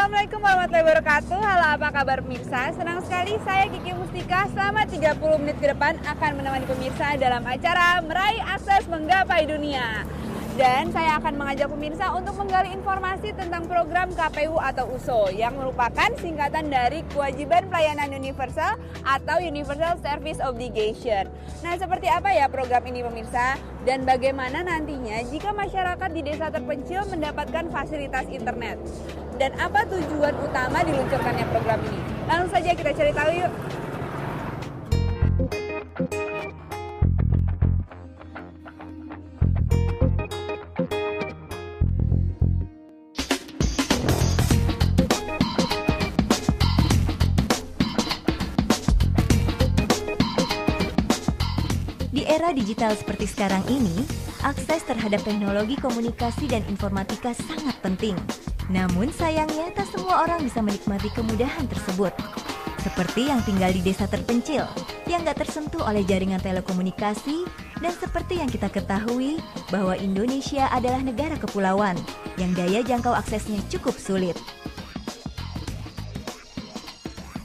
Assalamualaikum warahmatullahi wabarakatuh. Halo, apa kabar pemirsa? Senang sekali saya Kiki Mustika selama 30 menit ke depan akan menemani pemirsa dalam acara Meraih Akses Menggapai Dunia. Dan saya akan mengajak pemirsa untuk menggali informasi tentang program KPU atau USO yang merupakan singkatan dari Kewajiban Pelayanan Universal atau Universal Service Obligation. Nah, seperti apa ya program ini pemirsa? Dan bagaimana nantinya jika masyarakat di desa terpencil mendapatkan fasilitas internet? Dan apa tujuan utama diluncurkannya program ini? Langsung saja kita cari tahu yuk. Di era digital seperti sekarang ini, akses terhadap teknologi komunikasi dan informatika sangat penting. Namun sayangnya tak semua orang bisa menikmati kemudahan tersebut. Seperti yang tinggal di desa terpencil, yang gak tersentuh oleh jaringan telekomunikasi, dan seperti yang kita ketahui bahwa Indonesia adalah negara kepulauan, yang daya jangkau aksesnya cukup sulit.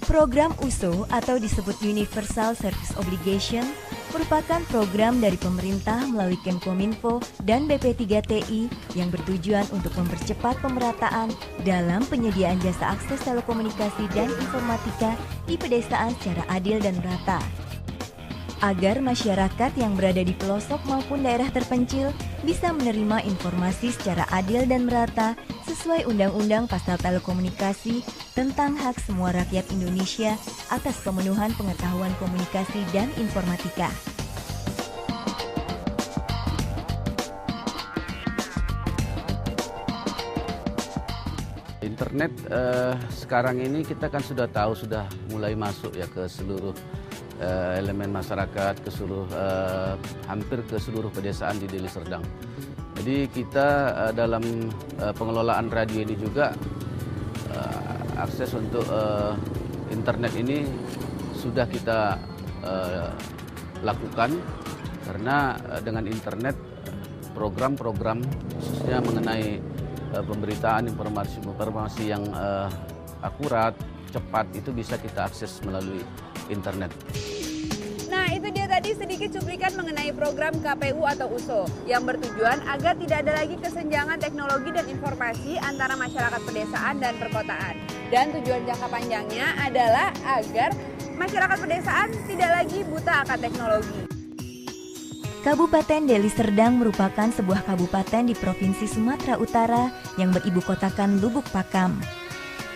Program USO atau disebut Universal Service Obligation merupakan program dari pemerintah melalui Kemkominfo dan BP3TI yang bertujuan untuk mempercepat pemerataan dalam penyediaan jasa akses telekomunikasi dan informatika di pedesaan secara adil dan merata. Agar masyarakat yang berada di pelosok maupun daerah terpencil bisa menerima informasi secara adil dan merata sesuai Undang-Undang Pasal Telekomunikasi tentang hak semua rakyat Indonesia atas pemenuhan pengetahuan komunikasi dan informatika. Internet sekarang ini kita kan sudah tahu sudah mulai masuk ya ke seluruh elemen masyarakat, ke seluruh hampir ke seluruh pedesaan di Deli Serdang. Jadi kita dalam pengelolaan radio ini juga akses untuk internet ini sudah kita lakukan karena dengan internet program-program khususnya mengenai pemberitaan informasi yang akurat, cepat itu bisa kita akses melalui internet. Nah, itu dia tadi sedikit cuplikan mengenai program KPU atau USO yang bertujuan agar tidak ada lagi kesenjangan teknologi dan informasi antara masyarakat pedesaan dan perkotaan. Dan tujuan jangka panjangnya adalah agar masyarakat pedesaan tidak lagi buta akan teknologi. Kabupaten Deli Serdang merupakan sebuah kabupaten di Provinsi Sumatera Utara yang beribu kotakan Lubuk Pakam.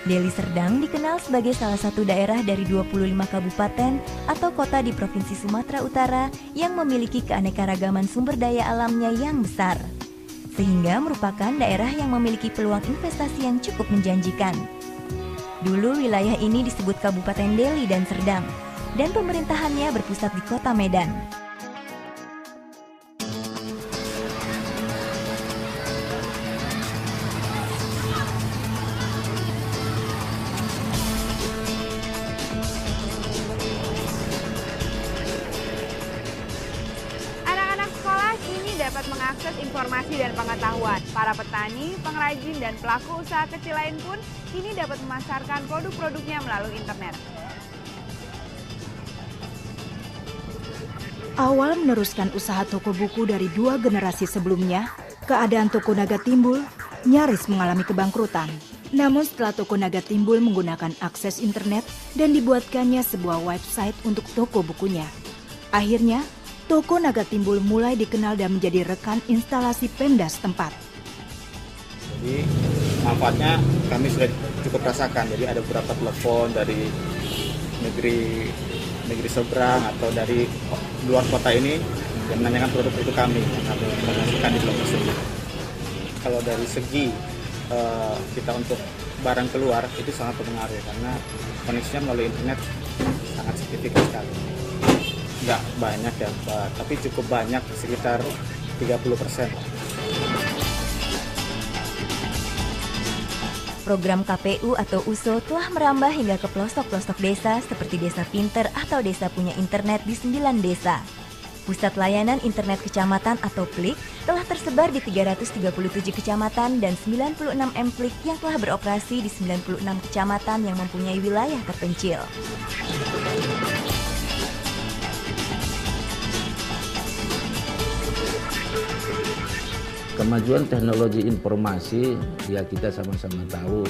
Deli Serdang dikenal sebagai salah satu daerah dari 25 kabupaten atau kota di Provinsi Sumatera Utara yang memiliki keanekaragaman sumber daya alamnya yang besar, sehingga merupakan daerah yang memiliki peluang investasi yang cukup menjanjikan. Dulu wilayah ini disebut Kabupaten Deli dan Serdang, dan pemerintahannya berpusat di Kota Medan. Dapat mengakses informasi dan pengetahuan. Para petani, pengrajin, dan pelaku usaha kecil lain pun kini dapat memasarkan produk-produknya melalui internet. Awal meneruskan usaha toko buku dari 2 generasi sebelumnya, keadaan Toko Naga Timbul nyaris mengalami kebangkrutan. Namun setelah Toko Naga Timbul menggunakan akses internet dan dibuatkannya sebuah website untuk toko bukunya, akhirnya Toko Naga Timbul mulai dikenal dan menjadi rekan instalasi Pemda setempat. Jadi manfaatnya kami sudah cukup rasakan. Jadi ada beberapa telepon dari negeri seberang atau dari luar kota ini yang menanyakan produk itu kami yang kami promosikan di blog tersebut. Kalau dari segi kita untuk barang keluar itu sangat berpengaruh karena koneksinya melalui internet sangat signifikan sekali. Nggak banyak ya Pak, tapi cukup banyak, sekitar 30%. Program KPU atau USO telah merambah hingga ke pelosok-pelosok desa seperti desa pinter atau desa punya internet di 9 desa. Pusat Layanan Internet Kecamatan atau PLIK telah tersebar di 337 kecamatan dan 96 M-PLIK yang telah beroperasi di 96 kecamatan yang mempunyai wilayah terpencil. Kemajuan teknologi informasi, ya kita sama-sama tahu,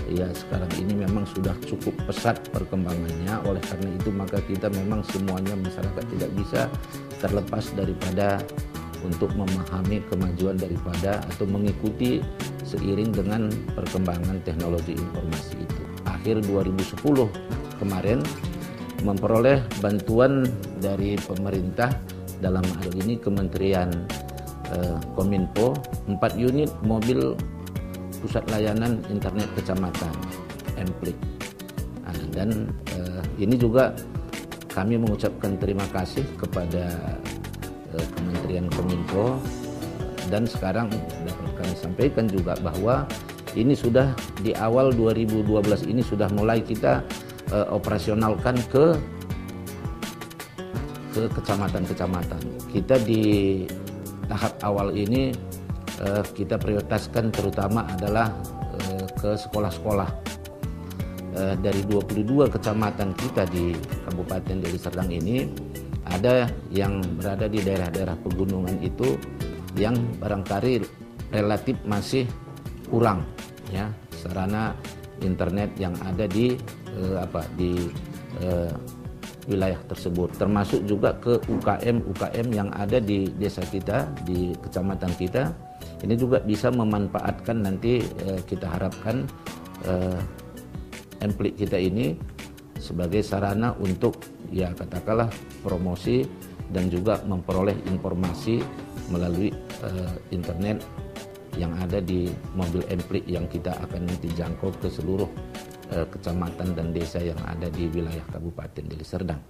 ya sekarang ini memang sudah cukup pesat perkembangannya. Oleh karena itu maka kita memang semuanya masyarakat tidak bisa terlepas daripada untuk memahami kemajuan daripada atau mengikuti seiring dengan perkembangan teknologi informasi itu. Akhir 2010 kemarin memperoleh bantuan dari pemerintah, dalam hal ini Kementerian Kominfo, 4 unit mobil Pusat Layanan Internet Kecamatan M-PLIK. Dan ini juga kami mengucapkan terima kasih kepada Kementerian Kominfo, dan sekarang dapat kami sampaikan juga bahwa ini sudah di awal 2012 ini sudah mulai kita operasionalkan ke kecamatan-kecamatan. Kita di tahap awal ini kita prioritaskan terutama adalah ke sekolah-sekolah. Dari 22 kecamatan kita di Kabupaten Deli Serdang ini, ada yang berada di daerah-daerah pegunungan itu yang barangkali relatif masih kurang ya sarana internet yang ada di wilayah tersebut, termasuk juga ke UKM yang ada di desa kita, di kecamatan kita. Ini juga bisa memanfaatkan nanti kita harapkan M-PLIK kita ini sebagai sarana untuk ya katakanlah promosi dan juga memperoleh informasi melalui internet yang ada di mobil M-PLIK yang kita akan nanti jangkau ke seluruh kecamatan dan desa yang ada di wilayah Kabupaten Deli Serdang.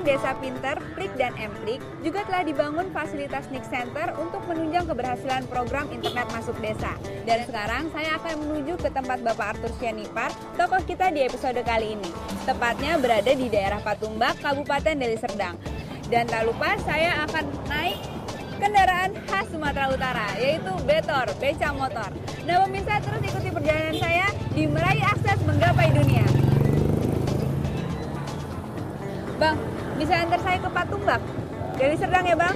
Desa Pinter, PLIK dan M-PLIK juga telah dibangun fasilitas NIC Center untuk menunjang keberhasilan program internet masuk desa. Dan sekarang saya akan menuju ke tempat Bapak Arthur Sianipar, tokoh kita di episode kali ini. Tepatnya berada di daerah Patumbak, Kabupaten Deli Serdang. Dan tak lupa saya akan naik kendaraan khas Sumatera Utara, yaitu Betor, beca motor. Nah pemirsa, terus ikuti perjalanan saya di Meraih Akses Menggapai Dunia. Bang, bisa antar saya ke Patumbak, Deli Serdang ya Bang?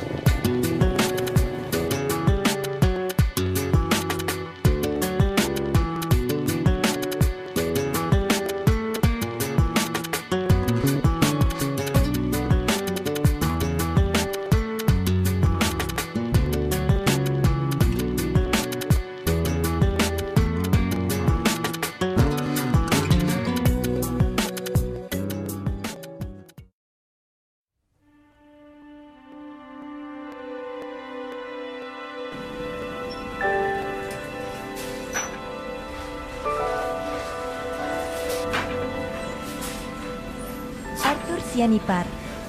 Arthur Sianipar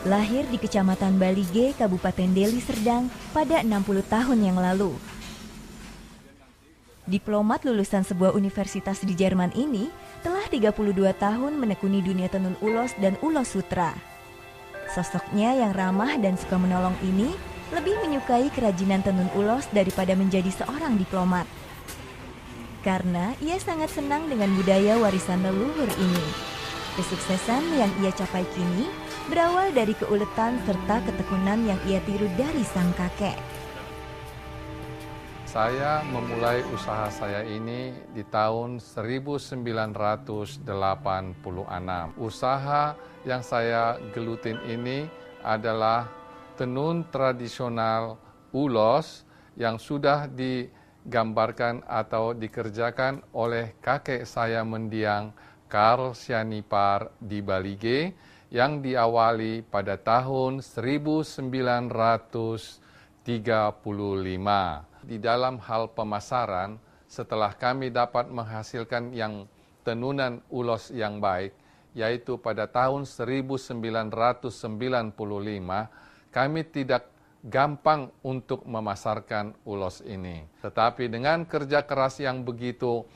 lahir di Kecamatan Balige, Kabupaten Deli Serdang pada 60 tahun yang lalu. Diplomat lulusan sebuah universitas di Jerman ini telah 32 tahun menekuni dunia tenun ulos dan ulos sutra. Sosoknya yang ramah dan suka menolong ini lebih menyukai kerajinan tenun ulos daripada menjadi seorang diplomat. Karena ia sangat senang dengan budaya warisan leluhur ini. Kesuksesan yang ia capai kini berawal dari keuletan serta ketekunan yang ia tiru dari sang kakek. Saya memulai usaha saya ini di tahun 1986. Usaha yang saya gelutin ini adalah tenun tradisional ulos yang sudah digambarkan atau dikerjakan oleh kakek saya mendiang Karl Sianipar di Balige yang diawali pada tahun 1935. di dalam hal pemasaran, setelah kami dapat menghasilkan yang tenunan ulos yang baik, yaitu pada tahun 1995, kami tidak gampang untuk memasarkan ulos ini. Tetapi dengan kerja keras yang begitu,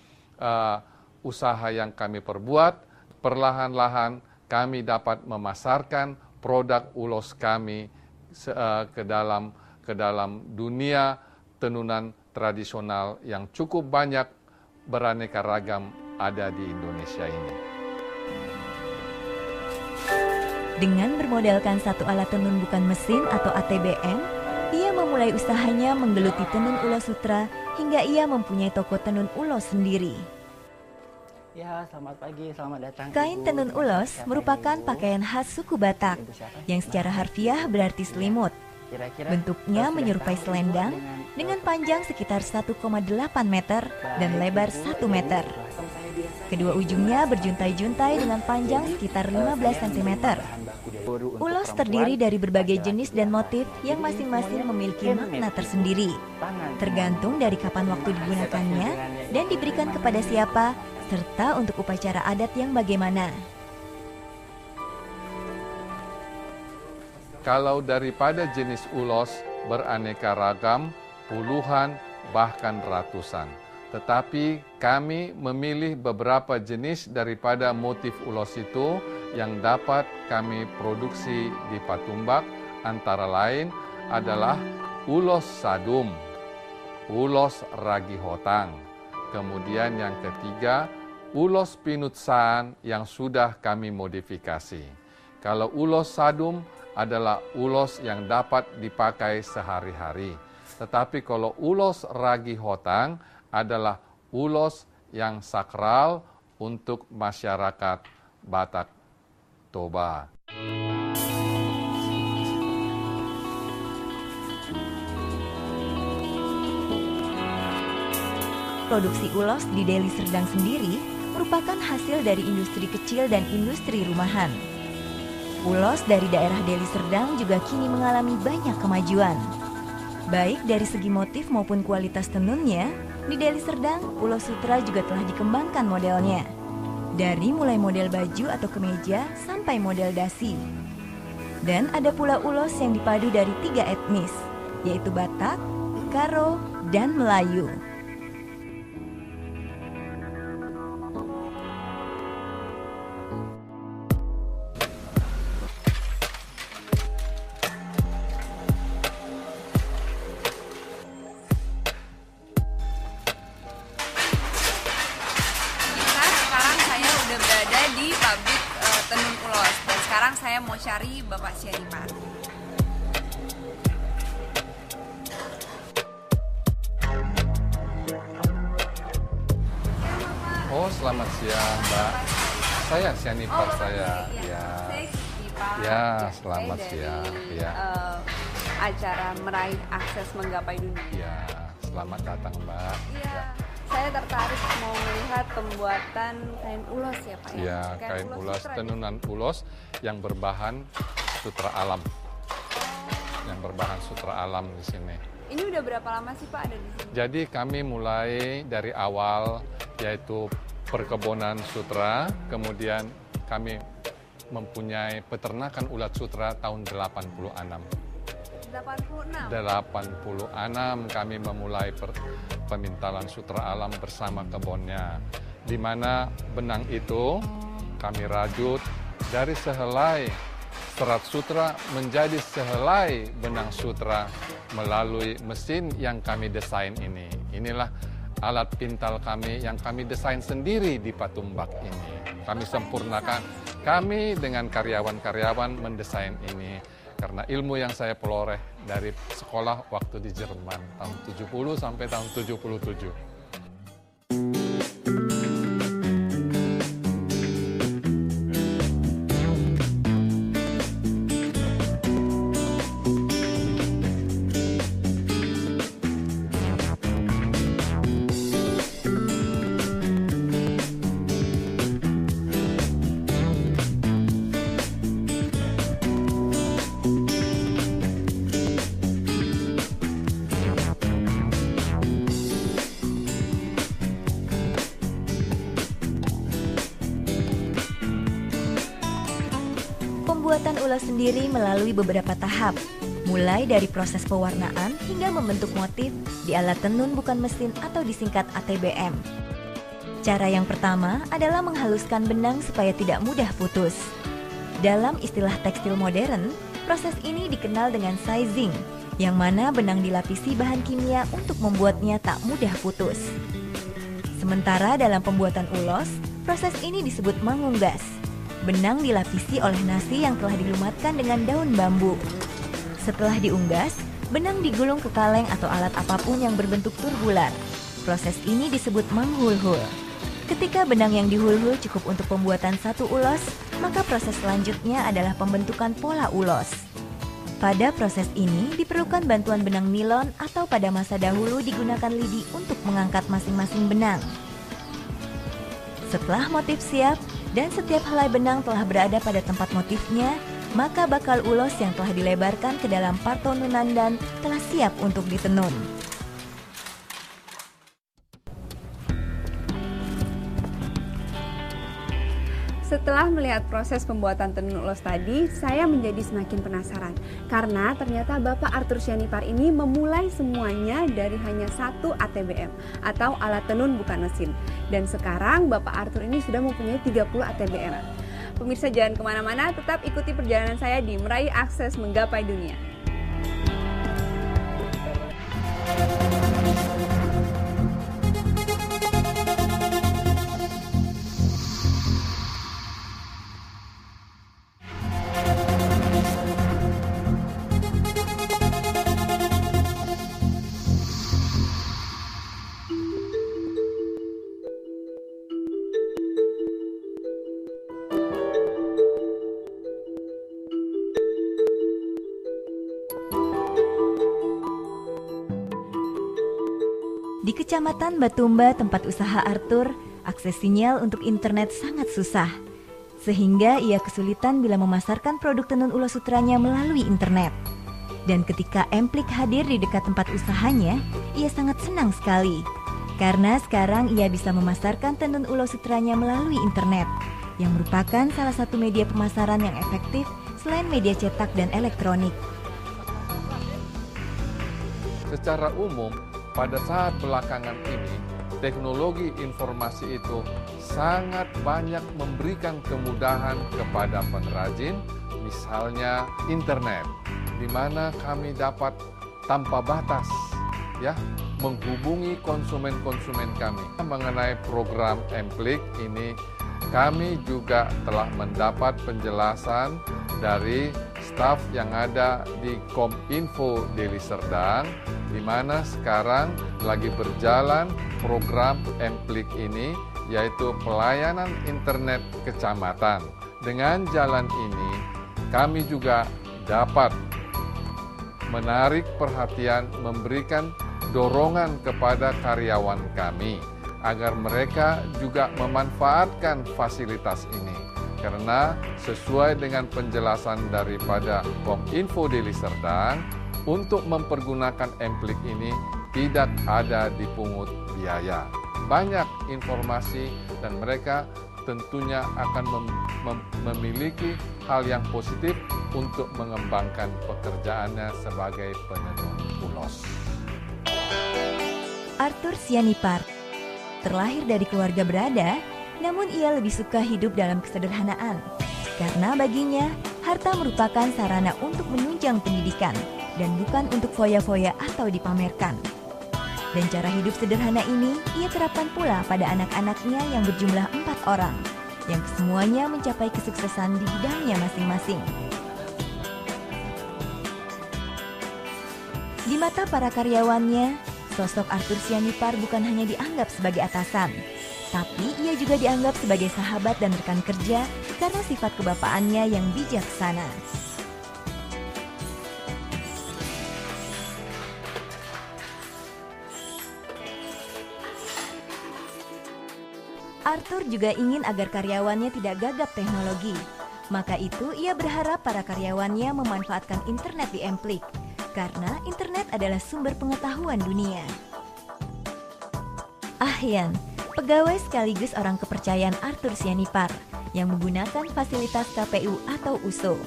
usaha yang kami perbuat, perlahan-lahan kami dapat memasarkan produk ulos kami ke dalam dunia tenunan tradisional yang cukup banyak beraneka ragam ada di Indonesia ini. Dengan bermodalkan satu alat tenun bukan mesin atau ATBM, ia memulai usahanya menggeluti tenun ulos sutra hingga ia mempunyai toko tenun ulos sendiri. Ya, selamat pagi, selamat datang. Kain tenun ulos merupakan pakaian khas suku Batak yang secara harfiah berarti selimut. Bentuknya menyerupai selendang dengan panjang sekitar 1,8 meter dan lebar 1 meter. Kedua ujungnya berjuntai-juntai dengan panjang sekitar 15 cm. Ulos terdiri dari berbagai jenis dan motif yang masing-masing memiliki makna tersendiri, tergantung dari kapan waktu digunakannya dan diberikan kepada siapa, serta untuk upacara adat yang bagaimana. Kalau daripada jenis ulos beraneka ragam, puluhan bahkan ratusan. Tetapi kami memilih beberapa jenis daripada motif ulos itu yang dapat kami produksi di Patumbak, antara lain adalah ulos sadum, ulos ragi hotang, kemudian yang ketiga ulos pinutsan yang sudah kami modifikasi. Kalau ulos sadum adalah ulos yang dapat dipakai sehari-hari. Tetapi kalau ulos ragi hotang adalah ulos yang sakral untuk masyarakat Batak Toba. Produksi ulos di Deli Serdang sendiri merupakan hasil dari industri kecil dan industri rumahan. Ulos dari daerah Deli Serdang juga kini mengalami banyak kemajuan. Baik dari segi motif maupun kualitas tenunnya, di Deli Serdang, ulos sutra juga telah dikembangkan modelnya. Dari mulai model baju atau kemeja sampai model dasi. Dan ada pula ulos yang dipadu dari 3 etnis, yaitu Batak, Karo, dan Melayu. Tenun ulos, dan sekarang saya mau cari Bapak Syarifat. Oh, selamat siang, Mbak. Saya Syarifat saya. Ya. Ya, selamat siang. Ya. Acara meraih akses menggapai dunia. Ya, selamat datang, Mbak. Iya. Saya tertarik mau melihat pembuatan kain ulos ya Pak ya? Ya, kain ulos, tenunan ulos yang berbahan sutra alam. Yang berbahan sutra alam di sini. Ini udah berapa lama sih Pak ada di sini? Jadi kami mulai dari awal yaitu perkebunan sutra, kemudian kami mempunyai peternakan ulat sutra tahun 86. 86 kami memulai pemintalan sutra alam bersama kebunnya, di mana benang itu kami rajut dari sehelai serat sutra menjadi sehelai benang sutra melalui mesin yang kami desain ini. Inilah alat pintal kami yang kami desain sendiri di Patumbak ini. Kami sempurnakan, kami dengan karyawan-karyawan mendesain ini. Karena ilmu yang saya peroleh dari sekolah waktu di Jerman tahun 70 sampai tahun 77. ulos sendiri melalui beberapa tahap, mulai dari proses pewarnaan hingga membentuk motif di alat tenun bukan mesin atau disingkat ATBM. Cara yang pertama adalah menghaluskan benang supaya tidak mudah putus. Dalam istilah tekstil modern, proses ini dikenal dengan sizing, yang mana benang dilapisi bahan kimia untuk membuatnya tak mudah putus. Sementara dalam pembuatan ulos, proses ini disebut mengunggas. Benang dilapisi oleh nasi yang telah dilumatkan dengan daun bambu. Setelah diunggas, benang digulung ke kaleng atau alat apapun yang berbentuk turbular. Proses ini disebut menghulhul. Ketika benang yang dihulhul cukup untuk pembuatan satu ulos, maka proses selanjutnya adalah pembentukan pola ulos. Pada proses ini diperlukan bantuan benang nilon atau pada masa dahulu digunakan lidi untuk mengangkat masing-masing benang. Setelah motif siap dan setiap helai benang telah berada pada tempat motifnya, maka bakal ulos yang telah dilebarkan ke dalam partonunan dan telah siap untuk ditenun. Setelah melihat proses pembuatan tenun ulos tadi, saya menjadi semakin penasaran. Karena ternyata Bapak Arthur Sianipar ini memulai semuanya dari hanya satu ATBM atau alat tenun bukan mesin. Dan sekarang Bapak Arthur ini sudah mempunyai 30 ATBM. Pemirsa jangan kemana-mana, tetap ikuti perjalanan saya di Meraih Akses Menggapai Dunia. Di Kecamatan Batumba, tempat usaha Arthur, akses sinyal untuk internet sangat susah. Sehingga ia kesulitan bila memasarkan produk tenun ulos sutranya melalui internet. Dan ketika Emplik hadir di dekat tempat usahanya, ia sangat senang sekali. Karena sekarang ia bisa memasarkan tenun ulos sutranya melalui internet, yang merupakan salah satu media pemasaran yang efektif selain media cetak dan elektronik. Secara umum, pada saat belakangan ini, teknologi informasi itu sangat banyak memberikan kemudahan kepada pengrajin, misalnya internet, di mana kami dapat tanpa batas ya menghubungi konsumen-konsumen kami. Mengenai program Emplik ini, kami juga telah mendapat penjelasan dari staf yang ada di Kominfo Deli Serdang, di mana sekarang lagi berjalan program Emplik ini, yaitu pelayanan internet kecamatan. Dengan jalan ini, kami juga dapat menarik perhatian, memberikan dorongan kepada karyawan kami agar mereka juga memanfaatkan fasilitas ini. Karena sesuai dengan penjelasan daripada Kominfo Deli Serdang, untuk mempergunakan Emplik ini tidak ada dipungut biaya. Banyak informasi dan mereka tentunya akan memiliki hal yang positif untuk mengembangkan pekerjaannya sebagai penenun ulos. Arthur Sianipar terlahir dari keluarga berada, namun ia lebih suka hidup dalam kesederhanaan. Karena baginya, harta merupakan sarana untuk menunjang pendidikan dan bukan untuk foya-foya atau dipamerkan. Dan cara hidup sederhana ini ia terapkan pula pada anak-anaknya yang berjumlah 4 orang, yang kesemuanya mencapai kesuksesan di bidangnya masing-masing. Di mata para karyawannya, sosok Arthur Sianipar bukan hanya dianggap sebagai atasan, tapi ia juga dianggap sebagai sahabat dan rekan kerja karena sifat kebapaannya yang bijaksana. Arthur juga ingin agar karyawannya tidak gagap teknologi. Maka itu ia berharap para karyawannya memanfaatkan internet di Emplik, karena internet adalah sumber pengetahuan dunia. Ahyan, pegawai sekaligus orang kepercayaan Arthur Sianipar, yang menggunakan fasilitas KPU atau USO.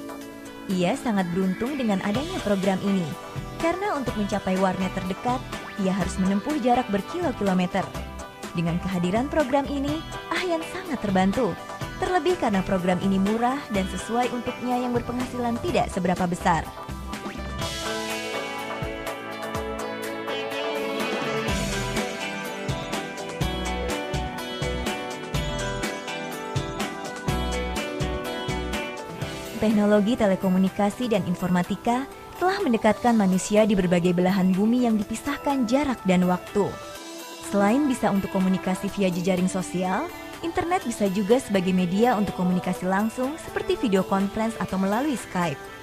Ia sangat beruntung dengan adanya program ini, karena untuk mencapai warnet terdekat, ia harus menempuh jarak berkilo-kilometer. Dengan kehadiran program ini, Ahyan sangat terbantu. Terlebih karena program ini murah dan sesuai untuknya yang berpenghasilan tidak seberapa besar. Teknologi telekomunikasi dan informatika telah mendekatkan manusia di berbagai belahan bumi yang dipisahkan jarak dan waktu. Selain bisa untuk komunikasi via jejaring sosial, internet bisa juga sebagai media untuk komunikasi langsung seperti video conference atau melalui Skype.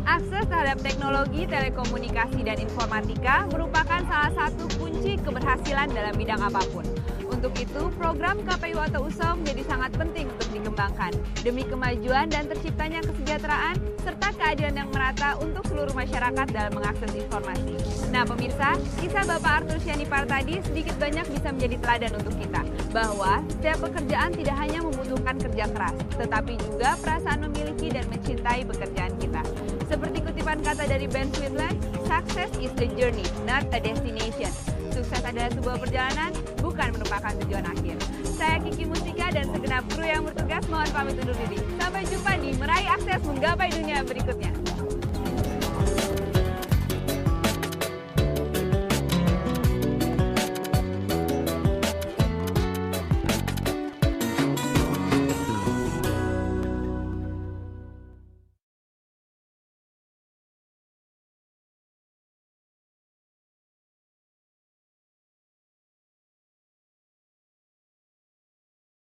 Akses terhadap teknologi, telekomunikasi, dan informatika merupakan salah satu kunci keberhasilan dalam bidang apapun. Untuk itu, program KPU atau USO menjadi sangat penting untuk dikembangkan demi kemajuan dan terciptanya kesejahteraan serta keadilan yang merata untuk seluruh masyarakat dalam mengakses informasi. Nah pemirsa, kisah Bapak Arthur Sianipar tadi sedikit banyak bisa menjadi teladan untuk kita, bahwa setiap pekerjaan tidak hanya membutuhkan kerja keras, tetapi juga perasaan memiliki dan mencintai pekerjaan kita. Seperti kutipan kata dari Ben Swinland, "Success is a journey, not a destination." Sukses adalah sebuah perjalanan, bukan merupakan tujuan akhir. Saya Kiki Mustika dan segenap kru yang bertugas mohon pamit undur diri. Sampai jumpa di Meraih Akses Menggapai Dunia berikutnya.